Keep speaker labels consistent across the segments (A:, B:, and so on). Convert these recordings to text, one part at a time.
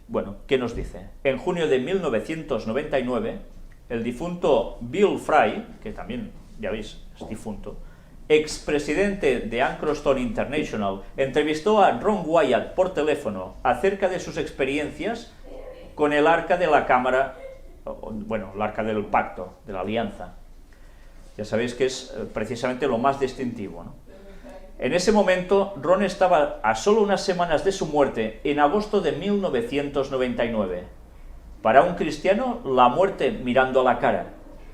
A: Bueno, ¿qué nos dice? En junio de 1999, el difunto Bill Fry, que también, ya veis, es difunto, expresidente de Anchorstone International, entrevistó a Ron Wyatt por teléfono acerca de sus experiencias con el Arca de la Cámara, bueno, el Arca del Pacto, de la Alianza. Ya sabéis que es precisamente lo más distintivo, ¿no? En ese momento, Ron estaba a solo unas semanas de su muerte, en agosto de 1999. Para un cristiano, la muerte mirando a la cara,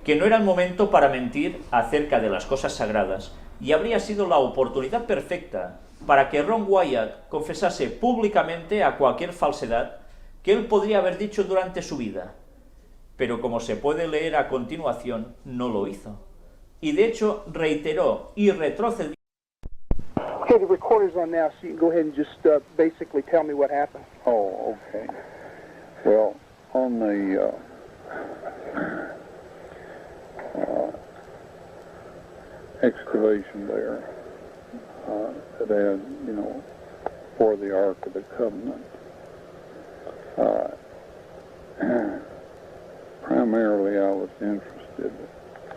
A: que no era el momento para mentir acerca de las cosas sagradas, y habría sido la oportunidad perfecta para que Ron Wyatt confesase públicamente a cualquier falsedad que él podría haber dicho durante su vida. Pero como se puede leer a continuación, no lo hizo. Y de hecho reiteró y retrocedió.
B: Hey, the recorder's on now, so you can go ahead and just basically tell me what happened.
C: Oh, okay. Well, on the excavation there, that had, you know, for the Ark of the Covenant, primarily I was interested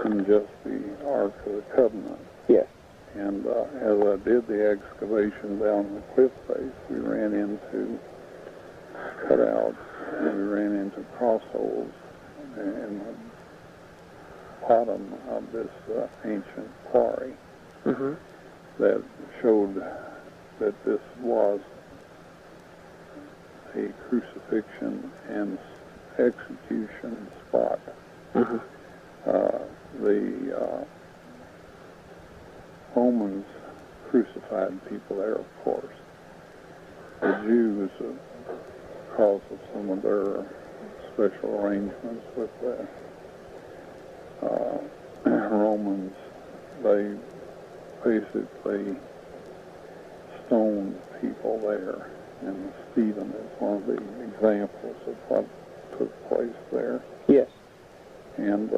C: in just the Ark of the Covenant.
B: Yes.
C: And as I did the excavation down the cliff face, we ran into cutouts and we ran into crossholes in the bottom of this ancient quarry that showed that this was a crucifixion and execution spot. The Romans crucified people there, of course. The Jews, because of some of their special arrangements with the Romans, they basically stoned people there. And Stephen is one of the examples of what took place there.
B: Yes.
C: And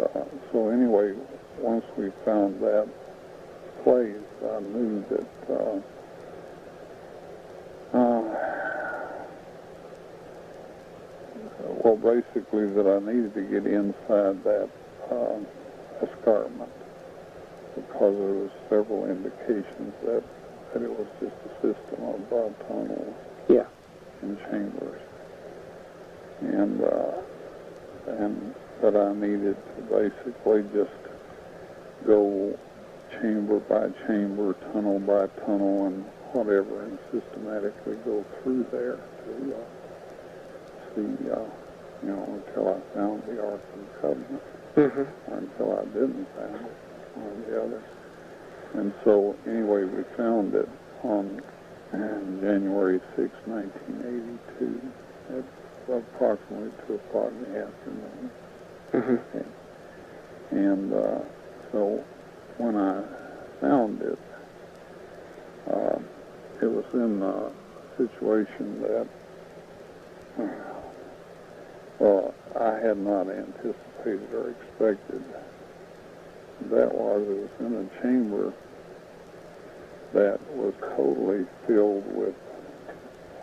C: so anyway, once we found that place, I knew that well, basically that I needed to get inside that escarpment, because there was several indications that it was just a system of tunnels and chambers, and that I needed to basically just go chamber by chamber, tunnel by tunnel, and whatever, and systematically go through there to see, you know, until I found the Ark of the Covenant, or until I didn't find it, one or the other. And so, anyway, we found it on January 6, 1982, at approximately 2 o'clock in the afternoon. Okay. And so, when I found it, it was in a situation that, well, I had not anticipated or expected. That was, it was in a chamber that was totally filled with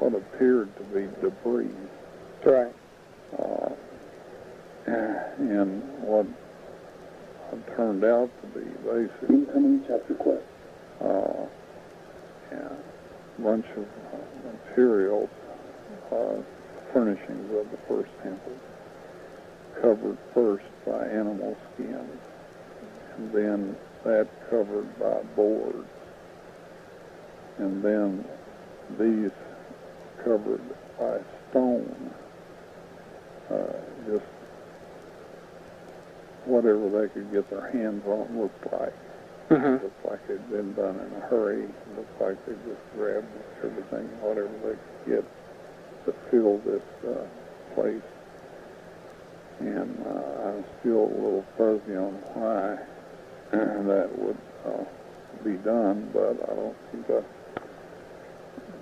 C: what appeared to be debris.
B: Right.
C: And what turned out to be basically a bunch of materials, furnishings of the first temple, covered first by animal skins, and then that covered by boards, and then these covered by stone, just whatever they could get their hands on looked like. Looked like it had been done in a hurry. Looked like they just grabbed everything, whatever they could get to fill this place. And I'm still a little fuzzy on why that would be done, but I don't think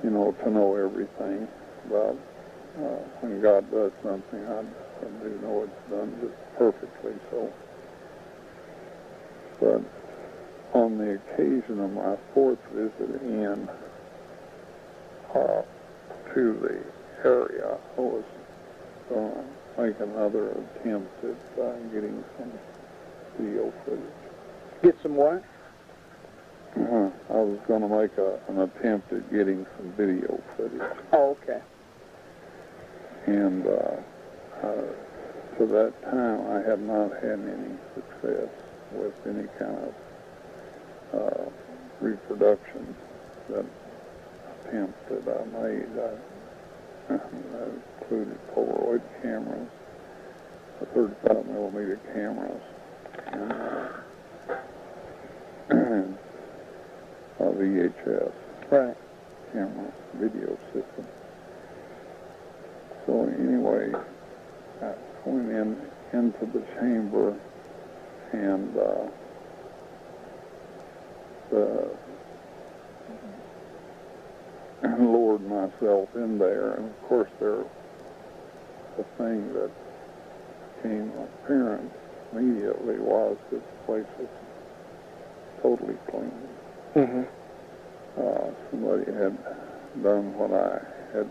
C: you know, to know everything about when God does something, I do know it's done just perfectly so. But on the occasion of my fourth visit in to the area, I was going to make another attempt at getting some video footage.
B: Get some what?
C: I was going to make an attempt at getting some video footage.
B: Oh, okay.
C: And to that time, I had not had any success with any kind of reproduction that attempt that I made. I included Polaroid cameras, 35 millimeter cameras, and VHS
B: Right.
C: camera video system. So anyway, I went into the chamber and lowered myself in there, and of course the thing that became apparent immediately was that the place was totally clean.
B: Mm-hmm.
C: Somebody had done what I had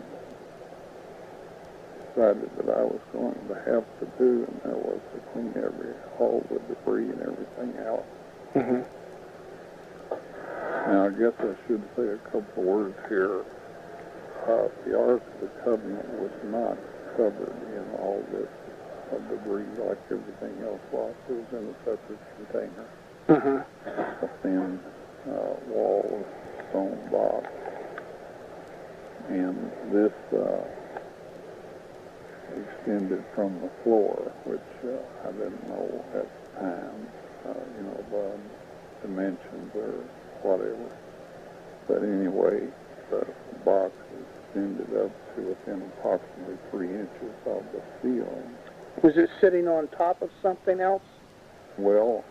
C: decided that I was going to have to do, and that was to clean all the debris and everything out.
B: Mm-hmm.
C: Now, I guess I should say a couple words here. The Ark of the Covenant was not covered in all this debris like everything else was. It was in a separate container.
B: Mm-hmm.
C: A thin wall stone box. And this extended from the floor, which I didn't know at the time, the dimensions or whatever. But anyway, the box extended up to within approximately 3 inches of the ceiling.
B: Was it sitting on top of something else?
C: Well,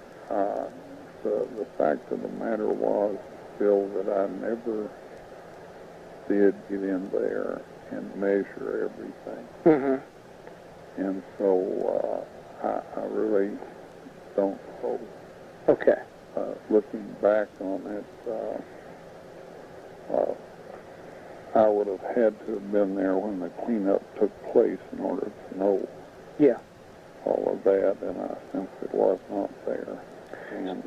C: the fact of the matter was, Bill, that I never did get in there and measure everything.
B: Mm-hmm.
C: And so I really don't know.
B: Okay.
C: Looking back on it, I would have had to have been there when the cleanup took place in order to know
B: Yeah.
C: all of that, and I simply was not there. And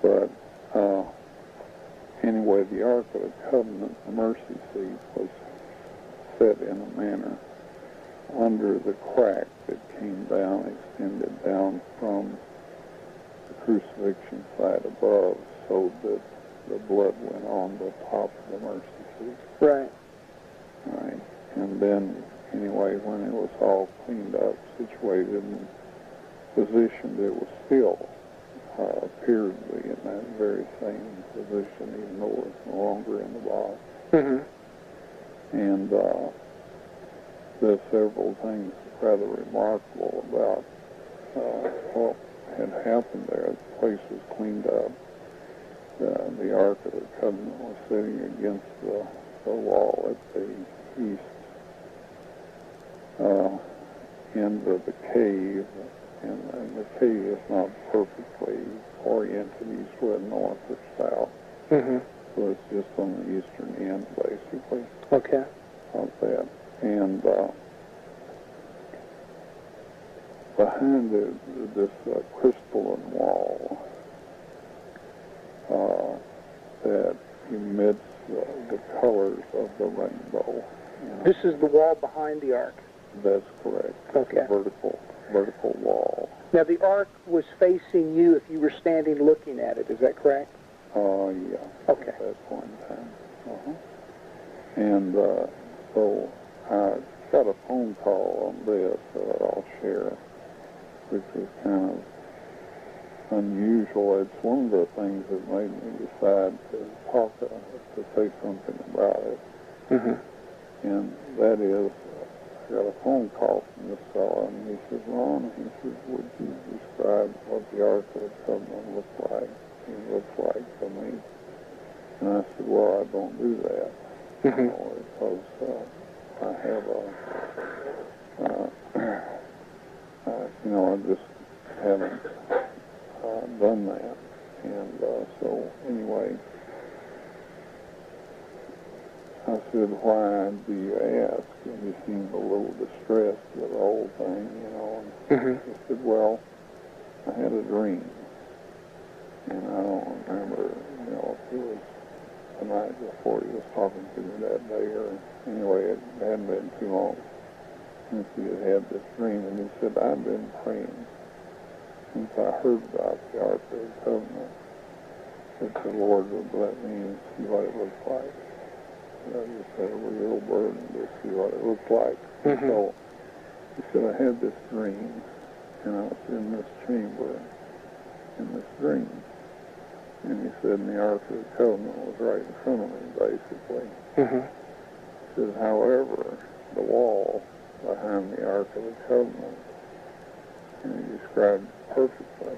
C: but anyway, the Ark of the Covenant, the mercy seat, was set in a manner under the crack that came down, extended down from the crucifixion side above, so that the blood went on the top of the mercy seat.
B: Right.
C: Right. And then, anyway, when it was all cleaned up, situated and positioned, it was still appeared to be in that very same position, even though it was no longer in the box.
B: Mm-hmm.
C: And there's several things rather remarkable about what had happened there. The place was cleaned up. The Ark of the Covenant was sitting against the wall at the east end of the cave, and the cave is not perfectly oriented east-west, north, or south.
B: Mm-hmm.
C: So it's just on the eastern end, basically,
B: Okay.
C: of that. And behind this crystalline wall that emits the colors of the rainbow.
B: This is the wall behind the Ark.
C: That's correct.
B: Okay.
C: It's a vertical wall.
B: Now, the Ark was facing you if you were standing looking at it. Is that correct?
C: Yeah.
B: Okay.
C: At that point in time. And so I got a phone call on this that I'll share, which is kind of unusual. It's one of the things that made me decide to say something about it.
B: Mm-hmm.
C: And that is, I got a phone call from this fellow, and he says, Ron, he says, would you describe what the Ark of the Covenant looked like? It looks like to me. And I said, well, I don't do that.
B: Mm-hmm.
C: Because I have I just haven't done that. And so anyway, I said, why do you ask? And he seemed a little it hadn't been too long since he had had this dream, and he said, I've been praying since I heard about the Ark of the Covenant that the Lord would let me see what it looks like. I just had a real burden to see what it looked like.
B: Mm-hmm.
C: So he said, I had this dream, and I was in this chamber in this dream. And he said, and the Ark of the Covenant was right in front of me, basically.
B: Mm-hmm.
C: He said, however, the wall behind the Ark of the Covenant, and he described it perfectly,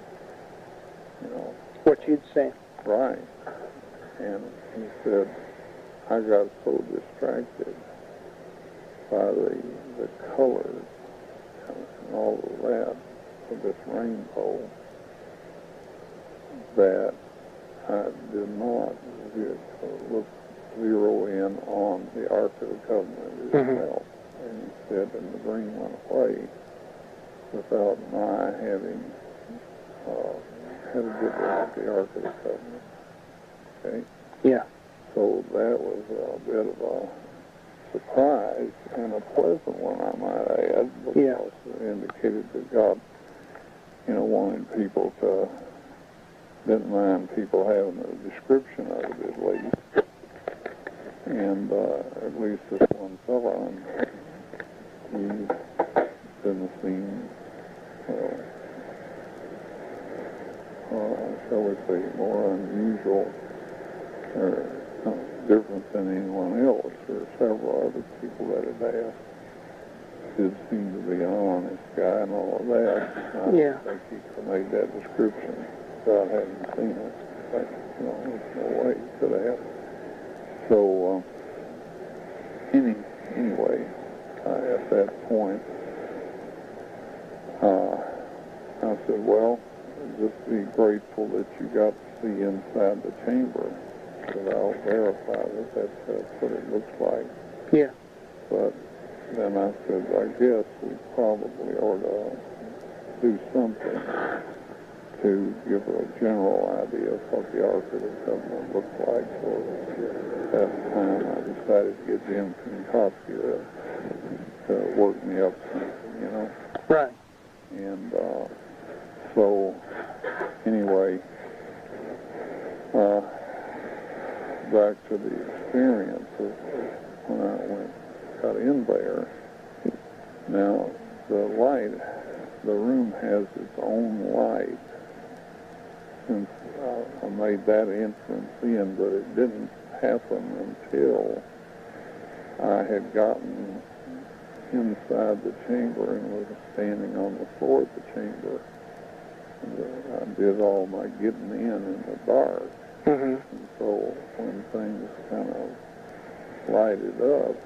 C: you know.
B: What you'd say.
C: Right. And he said, I got so distracted by the colors and all of that of this rainbow that I did not zero in on the Ark of the Covenant itself. And he said, and the dream went away without my having had a good look at the Ark of the Covenant. Okay?
B: Yeah.
C: So that was a bit of a surprise and a pleasant one, I might add, because it indicated that God, you know, wanted people to, didn't mind people having a description of it at least. And at least this one fellow, and he didn't seem, shall we say, more unusual or different than anyone else. There were several other people that had asked. Did seem to be an honest guy and all of that. I don't think he could have made that description without having seen it. But, you know, there's no way he could have. So, anyway, at that point, I said, well, just be grateful that you got to see inside the chamber. That I'll verify that that's what it looks like.
B: Yeah.
C: But then I said, I guess we probably ought to do something to give a general idea of what the Ark of the Covenant looked like. So at that time I decided to get Jim Konkoski to work me up something, you know.
B: Right.
C: And so anyway, back to the experience of when I got in there. Now, the light, the room has its own light since I made that entrance in, but it didn't happen until I had gotten inside the chamber and was standing on the floor of the chamber. And I did all my getting in the dark.
B: Mm-hmm.
C: And so when things kind of lighted up,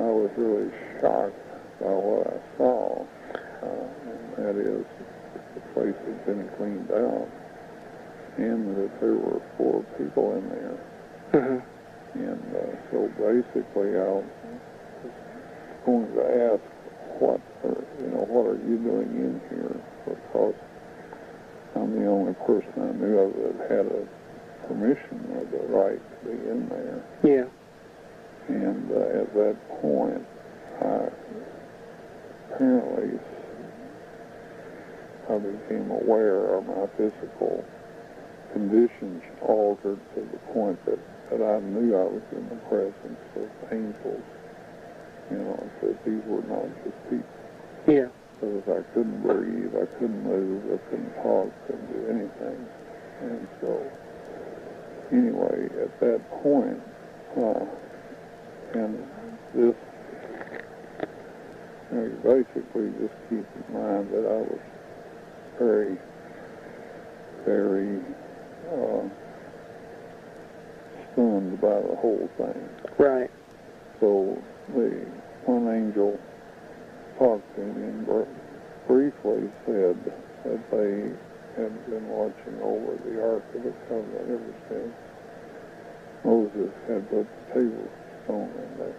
C: I was really shocked by what I saw. And that is, the place had been cleaned out, and that there were 4 people in there.
B: Mm-hmm.
C: And so basically, I was going to ask, what are you doing in here? Because I'm the only person I knew of that had a permission or the right to be in there.
B: Yeah.
C: And at that point, apparently I became aware of my physical conditions altered to the point that I knew I was in the presence of angels. You know, that these were not just people.
B: Yeah.
C: Because I couldn't breathe, I couldn't move, I couldn't talk, couldn't do anything. And so, anyway, at that point, and this, you know, you basically just keep in mind that I was very, very stunned by the whole thing.
B: Right.
C: So the one angel talked to me and briefly said that they had been watching over the Ark of the Covenant ever since Moses had put the table stone in there.